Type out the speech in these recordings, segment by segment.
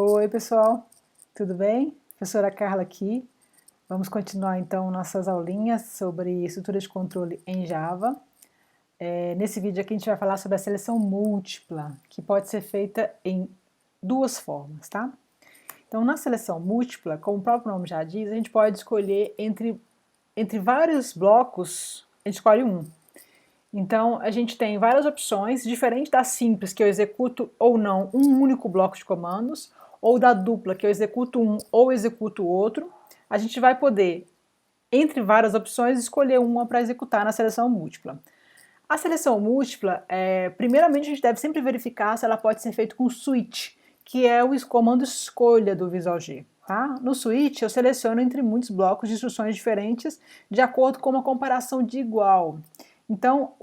Oi, pessoal, tudo bem? Professora Carla aqui. Vamos continuar então nossas aulinhas sobre estrutura de controle em Java. Nesse vídeo aqui a gente vai falar sobre a seleção múltipla, que pode ser feita em duas formas, tá? Então, na seleção múltipla, como o próprio nome já diz, a gente pode escolher entre vários blocos, a gente escolhe um. Então, a gente tem várias opções, diferente da simples, que eu executo ou não um único bloco de comandos, ou da dupla, que eu executo um ou executo outro. A gente vai poder, entre várias opções, escolher uma para executar na seleção múltipla. A seleção múltipla, primeiramente a gente deve sempre verificar se ela pode ser feita com switch, que é o comando escolha do Visual G. Tá? No switch eu seleciono entre muitos blocos de instruções diferentes de acordo com uma comparação de igual. Então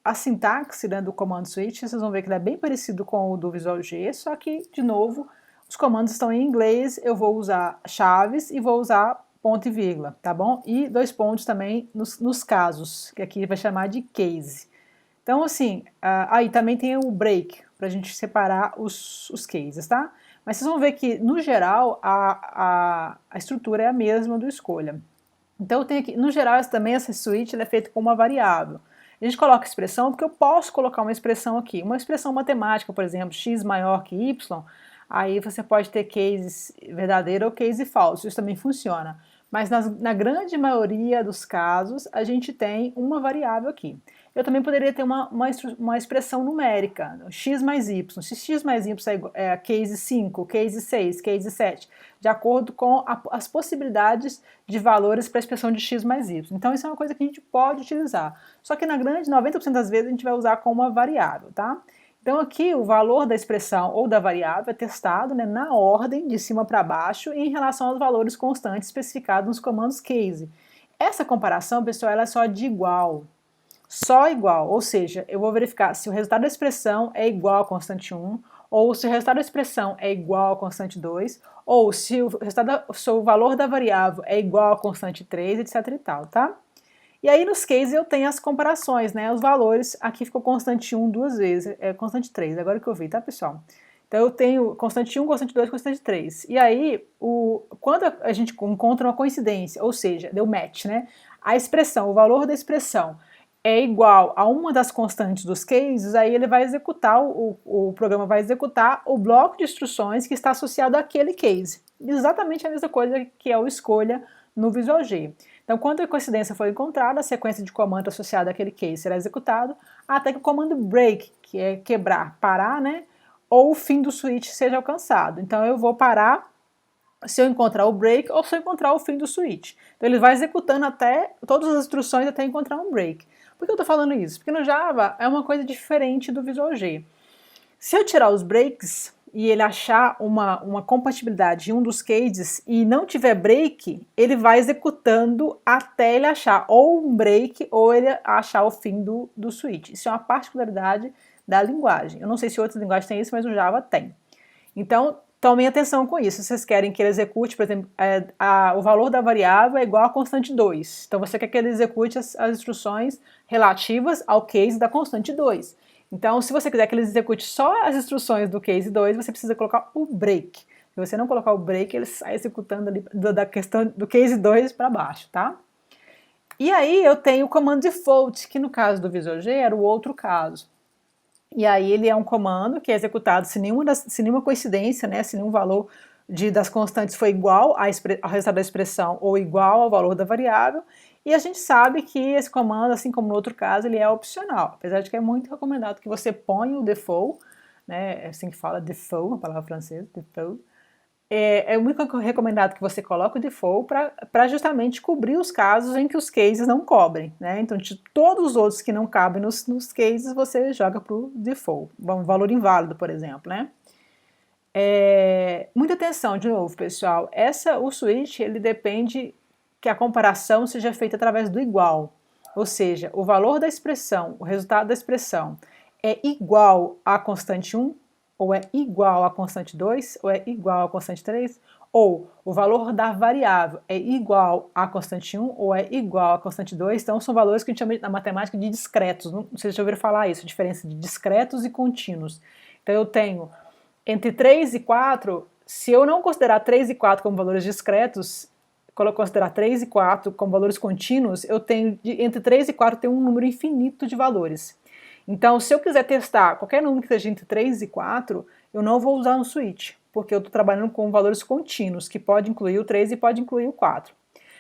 a sintaxe, né, do comando switch, vocês vão ver que ele é bem parecido com o do Visual G, só que, de novo, os comandos estão em inglês, eu vou usar chaves e vou usar ponto e vírgula, tá bom? E dois pontos também nos casos, que aqui vai chamar de case. Então, assim, aí também tem o break, para a gente separar os cases, tá? Mas vocês vão ver que, no geral, a estrutura é a mesma do escolha. Então, eu tenho aqui, no geral, também essa switch é feita com uma variável. A gente coloca expressão porque eu posso colocar uma expressão aqui. Uma expressão matemática, por exemplo, x maior que y, aí você pode ter case verdadeiro ou case falso, isso também funciona. Mas na grande maioria dos casos, a gente tem uma variável aqui. Eu também poderia ter uma expressão numérica, x mais y. Se x mais y é case 5, case 6, case 7, de acordo com as possibilidades de valores para a expressão de x mais y. Então isso é uma coisa que a gente pode utilizar. Só que na grande 90% das vezes a gente vai usar como uma variável, tá? Então aqui o valor da expressão ou da variável é testado, né, na ordem de cima para baixo em relação aos valores constantes especificados nos comandos case. Essa comparação, pessoal, ela é só de igual. Só igual, ou seja, eu vou verificar se o resultado da expressão é igual a constante 1, ou se o resultado da expressão é igual a constante 2, ou se o valor da variável é igual a constante 3, etc e tal, tá? E aí nos cases eu tenho as comparações, né, os valores, aqui ficou constante 1 duas vezes, é constante 3, agora que eu vi, tá, pessoal? Então eu tenho constante 1, constante 2, constante 3. E aí, quando a gente encontra uma coincidência, ou seja, deu match, né, a expressão, o valor da expressão é igual a uma das constantes dos cases, aí ele vai executar, o programa vai executar o bloco de instruções que está associado àquele case. Exatamente a mesma coisa que é o escolha no Visual G. Então, quando a coincidência for encontrada, a sequência de comando associada àquele case será executado, até que o comando break, que é quebrar, parar, né, ou o fim do switch seja alcançado. Então, eu vou parar se eu encontrar o break ou se eu encontrar o fim do switch. Então, ele vai executando até todas as instruções até encontrar um break. Por que eu estou falando isso? Porque no Java é uma coisa diferente do Visual G. Se eu tirar os breaks e ele achar uma compatibilidade em um dos cases e não tiver break, ele vai executando até ele achar ou um break ou ele achar o fim do switch. Isso é uma particularidade da linguagem. Eu não sei se outras linguagens têm isso, mas o Java tem. Então, tomem atenção com isso. Se vocês querem que ele execute, por exemplo, o valor da variável é igual a constante 2. Então, você quer que ele execute as instruções relativas ao case da constante 2. Então, se você quiser que ele execute só as instruções do case 2, você precisa colocar o break. Se você não colocar o break, ele sai executando ali da questão do case 2 para baixo, tá? E aí eu tenho o comando default, que no caso do Visual G era o outro caso. E aí ele é um comando que é executado se nenhuma coincidência, né, se nenhum valor das constantes foi igual ao resultado da expressão ou igual ao valor da variável. E a gente sabe que esse comando, assim como no outro caso, ele é opcional, apesar de que é muito recomendado que você ponha o default, né, é assim que fala default, a palavra francesa, default. É muito recomendado que você coloque o default para justamente cobrir os casos em que os cases não cobrem, né? Então, de todos os outros que não cabem nos cases, você joga para o default, um valor inválido, por exemplo, né? Muita atenção, de novo, pessoal, o switch, ele depende que a comparação seja feita através do igual, ou seja, o valor da expressão, o resultado da expressão é igual à constante 1, ou é igual à constante 2, ou é igual à constante 3, ou o valor da variável é igual à constante 1, ou é igual à constante 2, então são valores que a gente chama na matemática de discretos, não sei se já ouviram falar isso, a diferença de discretos e contínuos. Então eu tenho entre 3 e 4, se eu não considerar 3 e 4 como valores discretos, quando eu considerar 3 e 4 como valores contínuos, eu tenho, entre 3 e 4 tem um número infinito de valores. Então, se eu quiser testar qualquer número que seja entre 3 e 4, eu não vou usar um switch, porque eu estou trabalhando com valores contínuos, que pode incluir o 3 e pode incluir o 4.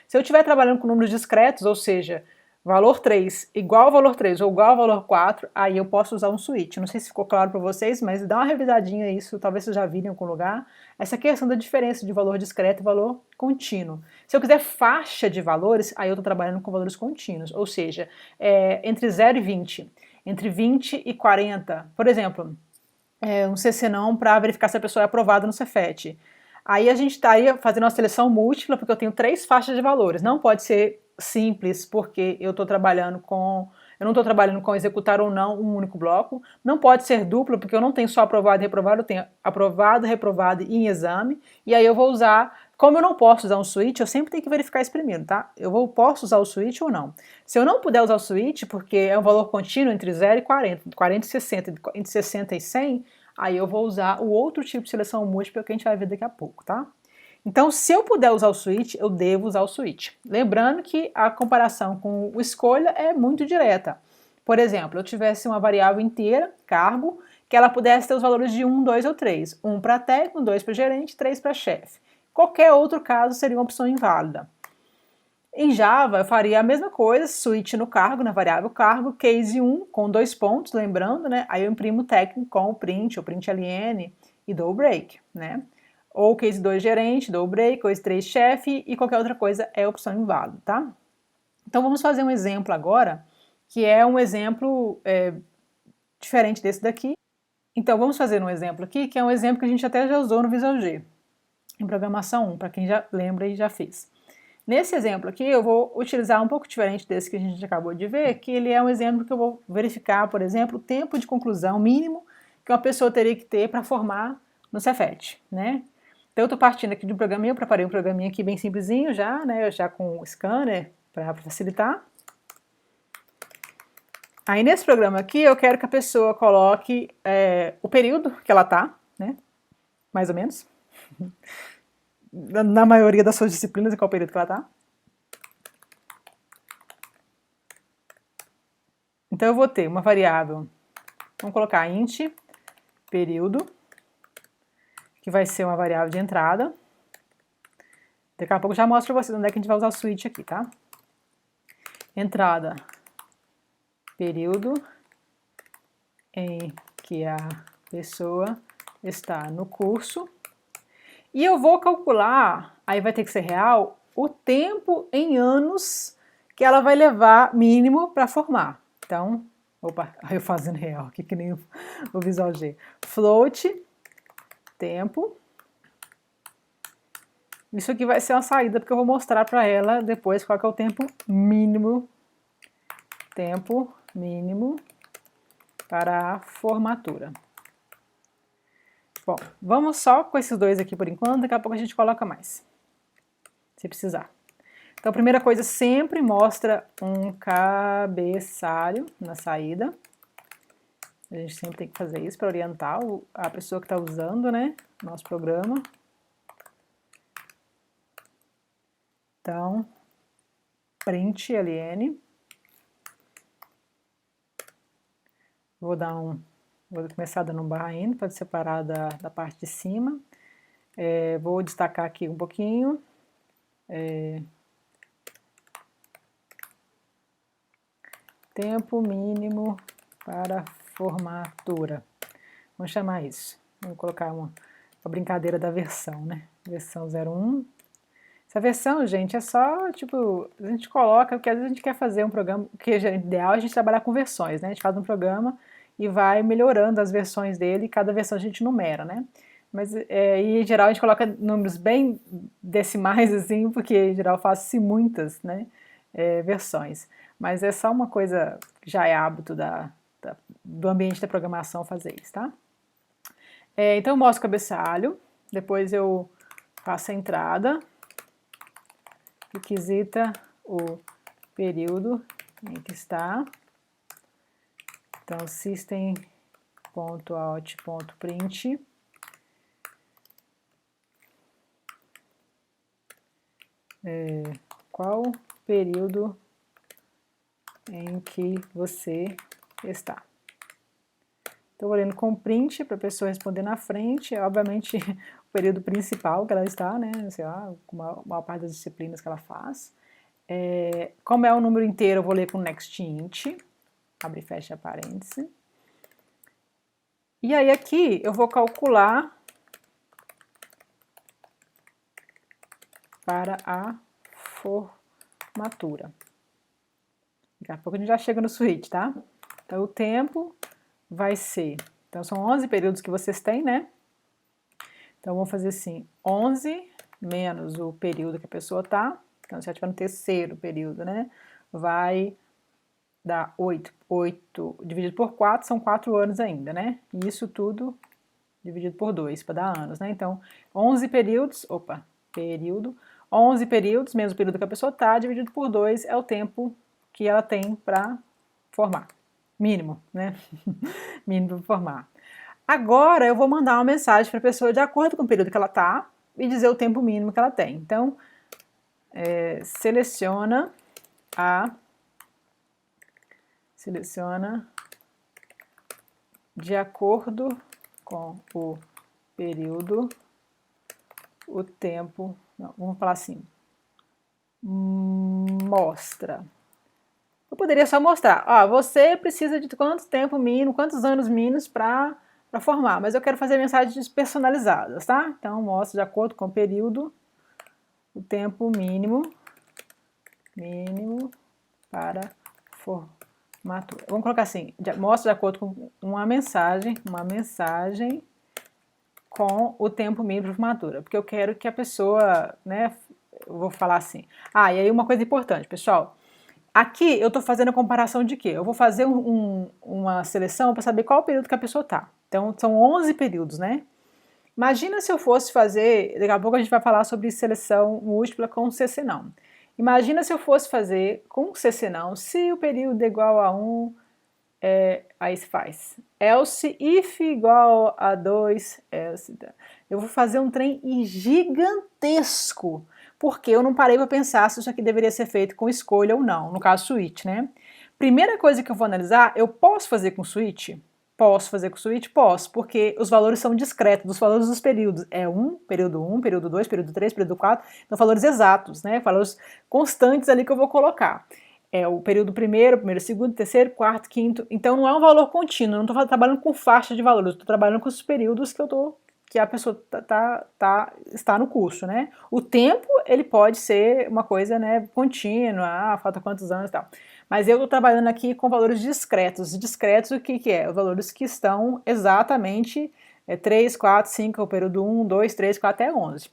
Se eu estiver trabalhando com números discretos, ou seja, valor 3 igual ao valor 3 ou igual ao valor 4, aí eu posso usar um switch. Não sei se ficou claro para vocês, mas dá uma revisadinha isso, talvez vocês já viram em algum lugar, essa questão da diferença de valor discreto e valor contínuo. Se eu quiser faixa de valores, aí eu estou trabalhando com valores contínuos, ou seja, entre 0 e 20, entre 20 e 40, por exemplo, um CC não para verificar se a pessoa é aprovada no Cefet. Aí a gente estaria fazendo uma seleção múltipla, porque eu tenho 3 faixas de valores. Não pode ser simples, porque eu estou trabalhando com... Eu não estou trabalhando com executar ou não um único bloco. Não pode ser duplo, porque eu não tenho só aprovado e reprovado, eu tenho aprovado, reprovado e em exame. E aí eu vou usar... Como eu não posso usar um switch, eu sempre tenho que verificar isso primeiro, tá? Posso usar o switch ou não. Se eu não puder usar o switch, porque é um valor contínuo entre 0 e 40, 40 e 60, entre 60 e 100, aí eu vou usar o outro tipo de seleção múltipla que a gente vai ver daqui a pouco, tá? Então, se eu puder usar o switch, eu devo usar o switch. Lembrando que a comparação com o escolha é muito direta. Por exemplo, eu tivesse uma variável inteira, cargo, que ela pudesse ter os valores de 1, 2 ou 3. 1 para técnico, 2 para gerente, 3 para chefe. Qualquer outro caso seria uma opção inválida. Em Java, eu faria a mesma coisa, switch no cargo, na variável cargo, case 1 com 2 pontos, lembrando, né? Aí eu imprimo o técnico com o print, ou println, e dou o break, né? Ou case 2 gerente, dou o break, case 3 chefe, e qualquer outra coisa é opção inválida, tá? Então vamos fazer um exemplo agora, que é um exemplo diferente desse daqui. Então vamos fazer um exemplo aqui, que é um exemplo que a gente até já usou no Visual G, em programação 1, para quem já lembra e já fez. Nesse exemplo aqui, eu vou utilizar um pouco diferente desse que a gente acabou de ver, que ele é um exemplo que eu vou verificar, por exemplo, o tempo de conclusão mínimo que uma pessoa teria que ter para formar no Cefet, né? Então eu estou partindo aqui de um programinha, eu preparei um programinha aqui bem simplesinho já, né? Já com o scanner para facilitar. Aí nesse programa aqui eu quero que a pessoa coloque o período que ela está, né? Mais ou menos. Na maioria das suas disciplinas, em qual período que ela está. Então eu vou ter uma variável, vamos colocar int período, que vai ser uma variável de entrada. Daqui a pouco eu já mostro para vocês onde é que a gente vai usar o switch aqui, tá? Entrada período em que a pessoa está no curso. E eu vou calcular, aí vai ter que ser real, o tempo em anos que ela vai levar mínimo para formar. Então, opa, eu fazendo real aqui que nem o Visual G. Float, tempo. Isso aqui vai ser uma saída, porque eu vou mostrar para ela depois qual que é o tempo mínimo para a formatura. Bom, vamos só com esses dois aqui por enquanto, daqui a pouco a gente coloca mais, se precisar. Então, a primeira coisa, sempre mostra um cabeçalho na saída. A gente sempre tem que fazer isso para orientar a pessoa que está usando, né, nosso programa. Então, println. Vou começar dando um barra N para separar da parte de cima. Vou destacar aqui um pouquinho. Tempo mínimo para formatura. Vamos chamar isso. Vamos colocar uma brincadeira da versão, né? Versão 01. Essa versão, gente, é só, tipo, a gente coloca, porque às vezes a gente quer fazer um programa, que é ideal a gente trabalhar com versões, né? A gente faz um programa e vai melhorando as versões dele, e cada versão a gente numera, né? Mas, e em geral, a gente coloca números bem decimais, assim, porque em geral faz-se muitas, né, versões. Mas é só uma coisa, já é hábito do ambiente da programação fazer isso, tá? Então eu mostro o cabeçalho, depois eu faço a entrada, requisita o período em que está. Então, system.out.print. Qual período em que você está? Estou olhando com print para a pessoa responder na frente, obviamente o período principal que ela está, né, sei lá, com a maior parte das disciplinas que ela faz. Como é o número inteiro, eu vou ler com next int, abre e fecha parêntese. E aí aqui eu vou calcular para a formatura. Daqui a pouco a gente já chega no switch, tá? Então o tempo vai ser, então são 11 períodos que vocês têm, né? Então vamos fazer assim, 11 menos o período que a pessoa tá, então se ela estiver no terceiro período, né? Vai dar 8. 8 dividido por 4 são 4 anos ainda, né? E isso tudo dividido por 2 para dar anos, né? Então 11 períodos, 11 períodos menos o período que a pessoa tá, dividido por 2 é o tempo que ela tem para formar. Mínimo, né? Mínimo para formar. Agora eu vou mandar uma mensagem para a pessoa de acordo com o período que ela está e dizer o tempo mínimo que ela tem. Então, seleciona de acordo com o período, o tempo, não, vamos falar assim, mostra. Eu poderia só mostrar, ó, você precisa de quanto tempo mínimo, quantos anos mínimos para formar, mas eu quero fazer mensagens personalizadas, tá? Então, mostra de acordo com o período, o tempo mínimo para formatura. Vamos colocar assim, mostra de acordo com uma mensagem com o tempo mínimo para formatura, porque eu quero que a pessoa, né, eu vou falar assim. Ah, e aí uma coisa importante, pessoal, aqui eu estou fazendo a comparação de quê? Eu vou fazer uma seleção para saber qual o período que a pessoa está. Então, são 11 períodos, né? Imagina se eu fosse fazer, daqui a pouco a gente vai falar sobre seleção múltipla com CC não. Imagina se eu fosse fazer com CC não, se o período é igual a 1, aí se faz else if igual a 2, else. Eu vou fazer um trem gigantesco, porque eu não parei para pensar se isso aqui deveria ser feito com escolha ou não, no caso switch, né? Primeira coisa que eu vou analisar, eu posso fazer com switch? Posso fazer com switch? Posso, porque os valores são discretos, os valores dos períodos. É 1, período 2, período 3, período 4, então valores exatos, né? Valores constantes ali que eu vou colocar. É o período primeiro, segundo, terceiro, quarto, quinto. Então não é um valor contínuo, eu não estou trabalhando com faixa de valores, estou trabalhando com os períodos que a pessoa está no curso, né? O tempo, ele pode ser uma coisa, né, contínua, falta quantos anos e tal. Mas eu estou trabalhando aqui com valores discretos. Discretos, o que é? Os valores que estão exatamente 3, 4, 5, o período 1, 2, 3, 4 até 11.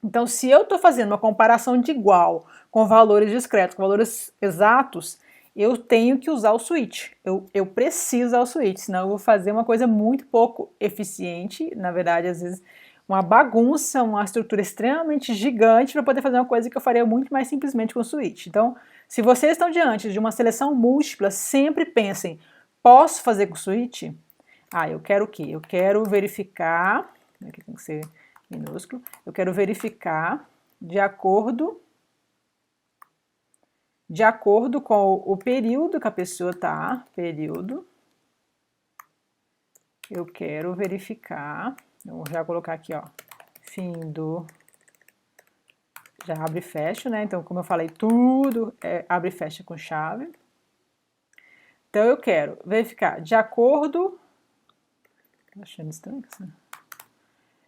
Então, se eu estou fazendo uma comparação de igual com valores discretos, com valores exatos, eu tenho que usar o switch. Eu preciso usar o switch, senão eu vou fazer uma coisa muito pouco eficiente, na verdade, às vezes uma bagunça, uma estrutura extremamente gigante para poder fazer uma coisa que eu faria muito mais simplesmente com o switch. Então, se vocês estão diante de uma seleção múltipla, sempre pensem, posso fazer com o switch? Ah, eu quero o quê? Eu quero verificar, aqui tem que ser minúsculo, eu quero verificar de acordo com o período que a pessoa está, eu quero verificar, eu vou já colocar aqui, ó, fim do, já abre e fecha, né, então como eu falei, tudo abre e fecha com chave. Então eu quero verificar de acordo, tô achando estranho isso, né?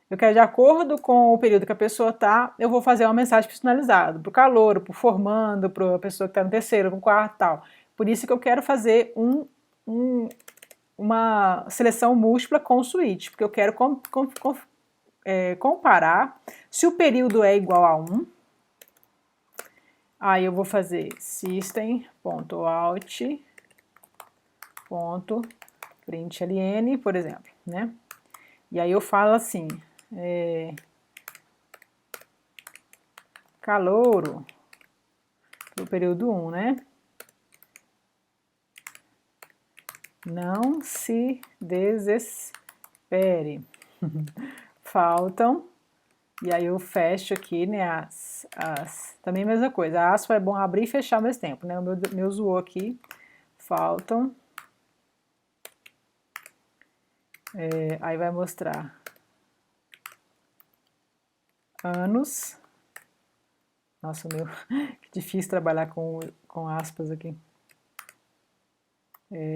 Eu quero de acordo com o período que a pessoa está, eu vou fazer uma mensagem personalizada, para o calouro, para o formando, para a pessoa que está no terceiro, no quarto e tal. Por isso que eu quero fazer uma seleção múltipla com o switch, porque eu quero comparar se o período é igual a 1, aí eu vou fazer system.out.println, por exemplo, né? E aí eu falo assim, calouro, do período 1, né? Não se desespere. Faltam E aí eu fecho aqui, né, também a mesma coisa, a aspa é bom abrir e fechar ao mesmo tempo, né, o meu zoou aqui, faltam, aí vai mostrar anos, nossa, meu, que difícil trabalhar com aspas aqui.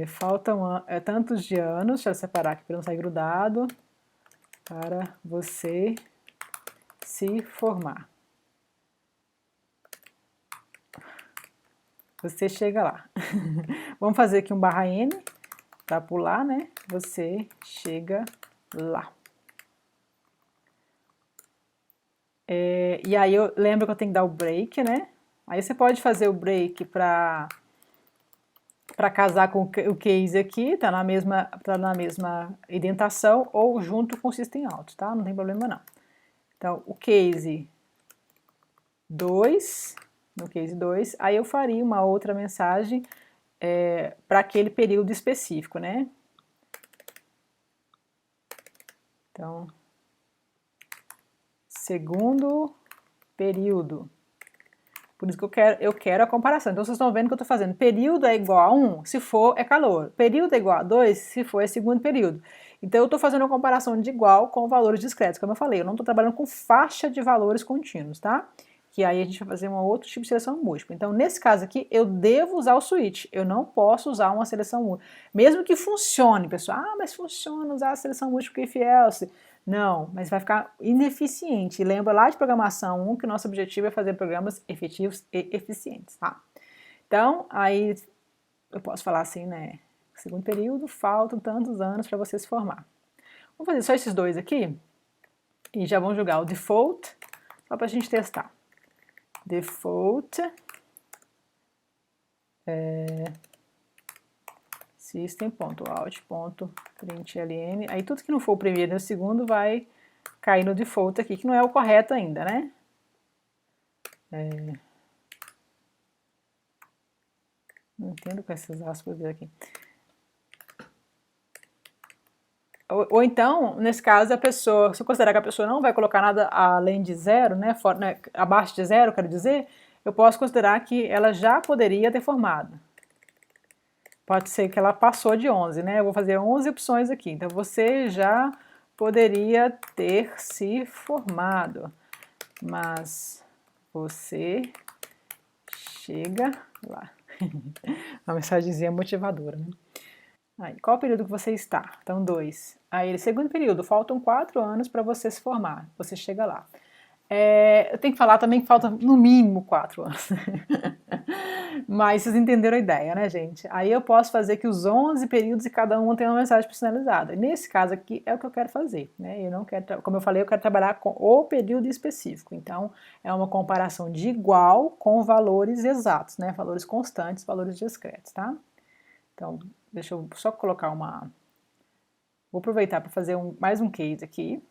Faltam tantos de anos, deixa eu separar aqui para não sair grudado, para você se formar. Você chega lá. Vamos fazer aqui um barra N, para pular, né? Você chega lá. E aí eu lembro que eu tenho que dar o break, né? Aí você pode fazer o break para casar com o case aqui, tá na mesma indentação, ou junto com o system out, tá? Não tem problema não. Então, o case 2, no case 2, aí eu faria uma outra mensagem para aquele período específico, né? Então, segundo período. Por isso que eu quero a comparação. Então, vocês estão vendo que eu estou fazendo período é igual a 1, se for, é calor. Período é igual a 2, se for, é segundo período. Então, eu estou fazendo uma comparação de igual com valores discretos. Como eu falei, eu não estou trabalhando com faixa de valores contínuos, tá? Que aí a gente vai fazer um outro tipo de seleção múltipla. Então, nesse caso aqui, eu devo usar o switch. Eu não posso usar uma seleção múltipla. Mesmo que funcione, pessoal. Ah, mas funciona usar a seleção múltipla if else. Não, mas vai ficar ineficiente. E lembra lá de programação 1 que o nosso objetivo é fazer programas efetivos e eficientes, tá? Então, aí eu posso falar assim, né? Segundo período, faltam tantos anos para você se formar. Vamos fazer só esses dois aqui e já vamos jogar o default, só para a gente testar. Default system.out.println. Aí tudo que não for o primeiro e o segundo vai cair no default aqui, que não é o correto ainda, né? Não entendo com essas aspas aqui. Ou então, nesse caso, a pessoa, se eu considerar que a pessoa não vai colocar nada além de zero, né, abaixo de zero, quero dizer, eu posso considerar que ela já poderia ter formado. Pode ser que ela passou de 11, né? Eu vou fazer 11 opções aqui. Então, você já poderia ter se formado, mas você chega lá. Uma mensagenzinha motivadora, né? Aí, qual período que você está? Então, 2. Aí, segundo período, faltam 4 anos para você se formar. Você chega lá. Eu tenho que falar também que falta no mínimo 4 anos. Mas vocês entenderam a ideia, né, gente? Aí eu posso fazer que os 11 períodos e cada um tem uma mensagem personalizada. Nesse caso aqui é o que eu quero fazer, né? Eu não quero, como eu falei, eu quero trabalhar com o período específico. Então, é uma comparação de igual com valores exatos, né? Valores constantes, valores discretos, tá? Então, deixa eu só colocar uma... Vou aproveitar para fazer mais um case aqui.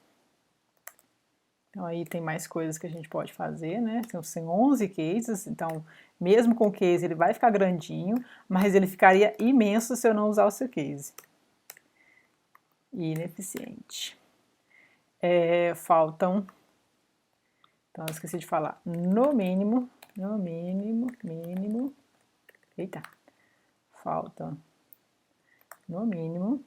Então, aí tem mais coisas que a gente pode fazer, né? Tem 11 cases, então, mesmo com o case, ele vai ficar grandinho, mas ele ficaria imenso se eu não usar o seu case. Ineficiente. Faltam... Então, eu esqueci de falar. No mínimo... Eita. Faltam... No mínimo...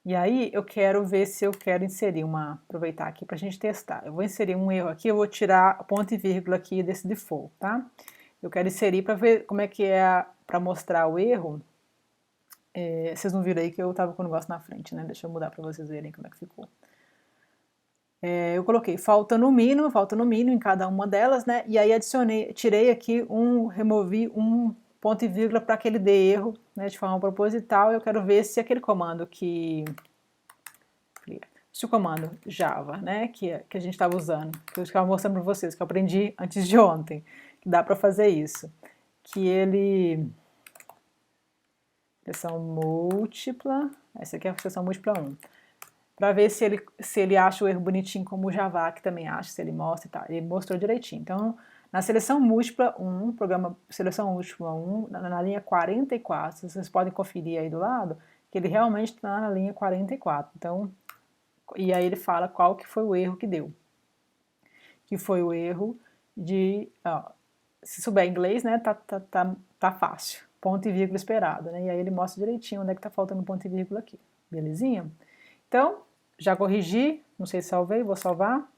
E aí eu quero ver se eu quero inserir aproveitar aqui para a gente testar. Eu vou inserir um erro aqui, eu vou tirar ponto e vírgula aqui desse default, tá? Eu quero inserir para ver como é que é, para mostrar o erro. Vocês não viram aí que eu estava com o negócio na frente, né? Deixa eu mudar para vocês verem como é que ficou. Eu coloquei falta no mínimo em cada uma delas, né? E aí tirei aqui removi um ponto e vírgula para que ele dê erro, né, de forma proposital. Eu quero ver se aquele comando se o comando Java, né, que a gente estava usando, que eu estava mostrando para vocês, que eu aprendi antes de ontem, que dá para fazer isso, que ele... Seleção múltipla, essa aqui é a seleção múltipla 1, para ver se ele acha o erro bonitinho como o Java, que também acha, se ele mostra e tal. Ele mostrou direitinho. Então, Na seleção múltipla 1, programa seleção múltipla 1, na linha 44, vocês podem conferir aí do lado, que ele realmente está na linha 44. Então, e aí ele fala qual que foi o erro que deu. Que foi o erro de, ó, se souber inglês, né, tá fácil. Ponto e vírgula esperado, né? E aí ele mostra direitinho onde é que tá faltando ponto e vírgula aqui. Belezinha? Então, já corrigi, não sei se salvei, vou salvar.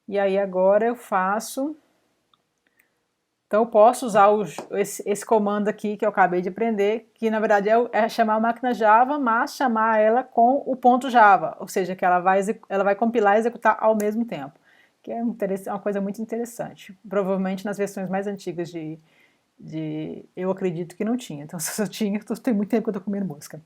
E aí agora eu faço... Então eu posso usar esse comando aqui que eu acabei de aprender, que na verdade é chamar a máquina Java, mas chamar ela com o ponto Java, ou seja, que ela vai compilar e executar ao mesmo tempo, que é uma coisa muito interessante. Provavelmente nas versões mais antigas eu acredito que não tinha, então se eu tinha, tem muito tempo que eu estou comendo mosca.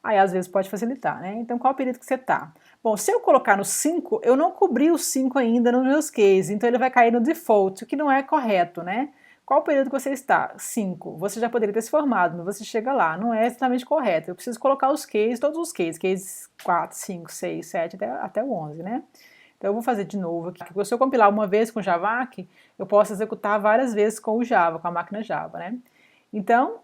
Aí às vezes pode facilitar, né? Então qual o período que você está? Bom, se eu colocar no 5, eu não cobri o 5 ainda nos meus cases, então ele vai cair no default, o que não é correto, né? Qual o período que você está? 5. Você já poderia ter se formado, mas você chega lá, não é exatamente correto. Eu preciso colocar os cases, todos os cases 4, 5, 6, 7, até o 11, né? Então eu vou fazer de novo aqui, porque se eu compilar uma vez com o Javac, eu posso executar várias vezes com o Java, com a máquina Java, né? Então,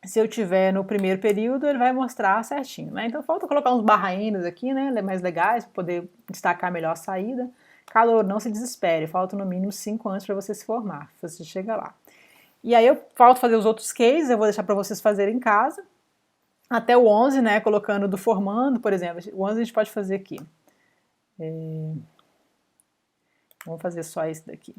se eu tiver no primeiro período, ele vai mostrar certinho, né? Então falta colocar uns barra-Ns aqui, né, mais legais, para poder destacar melhor a saída. Calor, não se desespere, falta no mínimo 5 anos para você se formar, você chega lá. E aí eu falto fazer os outros cases, eu vou deixar para vocês fazerem em casa, até o 11, né, colocando do formando, por exemplo, o 11 a gente pode fazer aqui. Vamos fazer só esse daqui.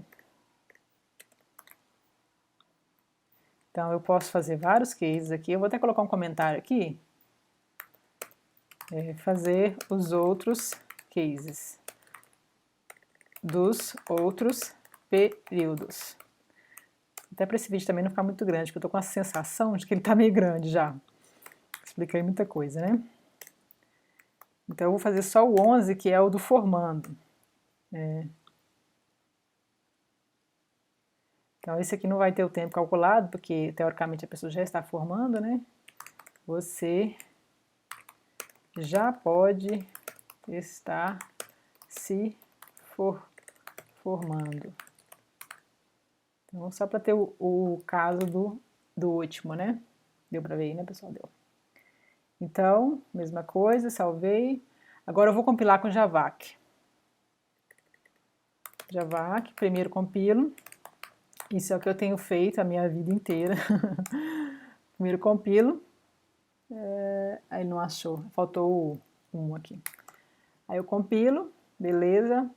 Então, eu posso fazer vários cases aqui. Eu vou até colocar um comentário aqui. Fazer os outros cases dos outros períodos. Até para esse vídeo também não ficar muito grande, porque eu tô com a sensação de que ele tá meio grande já. Expliquei muita coisa, né? Então, eu vou fazer só o 11, que é o do formando. Então, esse aqui não vai ter o tempo calculado, porque teoricamente a pessoa já está formando, né? Você já pode estar se formando. Então, só para ter o caso do último, né? Deu para ver aí, né, pessoal? Deu. Então, mesma coisa, salvei. Agora eu vou compilar com Javac. Javac, primeiro compilo. Isso é o que eu tenho feito a minha vida inteira. Primeiro compilo. Aí não achou, faltou um aqui. Aí eu compilo, beleza.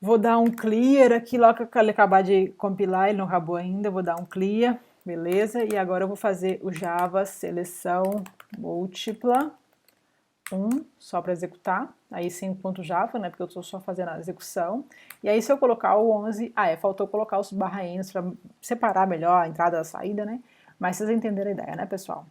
Vou dar um clear aqui, logo que ele acabar de compilar, ele não acabou ainda, vou dar um clear, beleza. E agora eu vou fazer o Java seleção múltipla 1, só para executar, aí sem o ponto Java, né, porque eu estou só fazendo a execução. E aí se eu colocar o 11, faltou colocar os barra-Ns para separar melhor a entrada da saída, né, mas vocês entenderam a ideia, né, pessoal?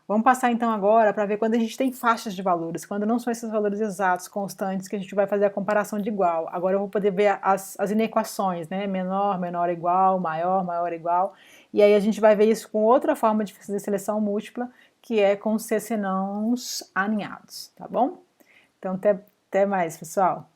Vamos passar então agora para ver quando a gente tem faixas de valores, quando não são esses valores exatos, constantes, que a gente vai fazer a comparação de igual. Agora eu vou poder ver as inequações, né, menor, menor igual, maior, maior igual, e aí a gente vai ver isso com outra forma de fazer seleção múltipla, que é com os se senãos aninhados, tá bom? Então, até mais, pessoal!